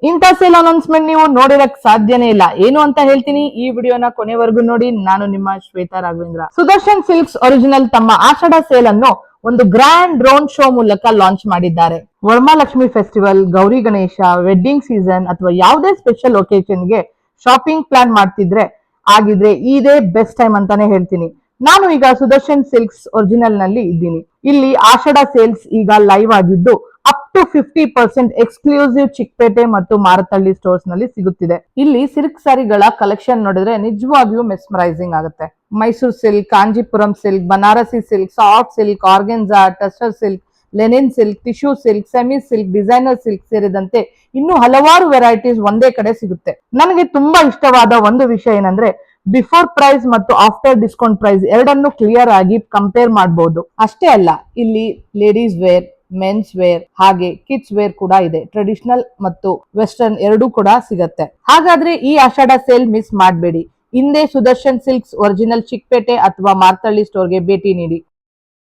ಇಂಥ sale announcement ನೀವು ನೋಡಿರಕ್ ಸಾಧ್ಯನೇ ಇಲ್ಲ. ಏನು ಅಂತ ಹೇಳ್ತೀನಿ, ಈ ವಿಡಿಯೋನ ಕೊನೆವರೆಗೂ ನೋಡಿ. ನಾನು ನಿಮ್ಮ ಶ್ವೇತಾ ರಾಘವೇಂದ್ರ. ಸುದರ್ಶನ್ ಸಿಲ್ಕ್ಸ್ ಒರಿಜಿನಲ್ ತಮ್ಮ ಆಷಾಢ ಸೇಲ್ ಅನ್ನು ಒಂದು ಗ್ರ್ಯಾಂಡ್ ಡ್ರೋನ್ ಶೋ ಮೂಲಕ ಲಾಂಚ್ ಮಾಡಿದ್ದಾರೆ. Varamahalakshmi festival, Gauri Ganesha, wedding season ಅಥವಾ ಯಾವುದೇ ಸ್ಪೆಷಲ್ ಒಕೇಶನ್ಗೆ ಶಾಪಿಂಗ್ ಪ್ಲಾನ್ ಮಾಡ್ತಿದ್ರೆ ಆಗಿದ್ರೆ ಇದೇ ಬೆಸ್ಟ್ ಟೈಮ್ ಅಂತಾನೆ ಹೇಳ್ತೀನಿ. ನಾನು ಈಗ ಸುದರ್ಶನ್ ಸಿಲ್ಕ್ಸ್ ಒರಿಜಿನಲ್ ನಲ್ಲಿ ಇದ್ದೀನಿ. ಇಲ್ಲಿ ಆಷಾಢ ಸೇಲ್ಸ್ ಈಗ ಲೈವ್ ಆಗಿದ್ದು ಅಪ್ ಟು 50% ಎಕ್ಸ್ಕ್ಲೂಸಿವ್ ಚಿಕ್ಕಪೇಟೆ ಮತ್ತು ಮಾರತಳ್ಳಿ ಸ್ಟೋರ್ಸ್ ನಲ್ಲಿ ಸಿಗುತ್ತಿದೆ. ಇಲ್ಲಿ ಸಿಲ್ಕ್ ಸಾರಿಗಳ ಕಲೆಕ್ಷನ್ ನೋಡಿದ್ರೆ ನಿಜವಾಗಿಯೂ ಮೆಸ್ಮರೈಸಿಂಗ್ ಆಗುತ್ತೆ. Mysuru silk, Kanjipuram silk, Banarasi silk, soft silk, organza, tussar silk, linen silk, tissue silk, semi silk, designer silk ಸೇರಿದಂತೆ ಇನ್ನು ಹಲವಾರು ವೆರೈಟೀಸ್ ಒಂದೇ ಕಡೆ ಸಿಗುತ್ತೆ. ನನಗೆ ತುಂಬಾ ಇಷ್ಟವಾದ ಒಂದು ವಿಷಯ ಏನಂದ್ರೆ ಬಿಫೋರ್ ಪ್ರೈಸ್ ಮತ್ತು ಆಫ್ಟರ್ ಡಿಸ್ಕೌಂಟ್ ಪ್ರೈಸ್ ಎರಡನ್ನು ಕ್ಲಿಯರ್ ಆಗಿ ಕಂಪೇರ್ ಮಾಡಬಹುದು. ಅಷ್ಟೇ ಅಲ್ಲ, ಇಲ್ಲಿ ಲೇಡೀಸ್ ವೇರ್, ಮೆನ್ಸ್ ವೇರ್ ಹಾಗೆ ಕಿಡ್ಸ್ ವೇರ್ ಕೂಡ ಇದೆ. ಟ್ರೆಡಿಷನಲ್ ಮತ್ತು ವೆಸ್ಟರ್ನ್ ಎರಡೂ ಕೂಡ ಸಿಗತ್ತೆ. ಹಾಗಾದ್ರೆ ಈ ಆಷಾಢ ಸೇಲ್ ಮಿಸ್ ಮಾಡಬೇಡಿ. ಹಿಂದೆ ಸುದರ್ಶನ್ ಸಿಲ್ಕ್ಸ್ ಒರಿಜಿನಲ್ ಚಿಕ್ಕಪೇಟೆ ಅಥವಾ ಮಾರ್ತಳ್ಳಿ ಸ್ಟೋರ್ಗೆ ಭೇಟಿ ನೀಡಿ.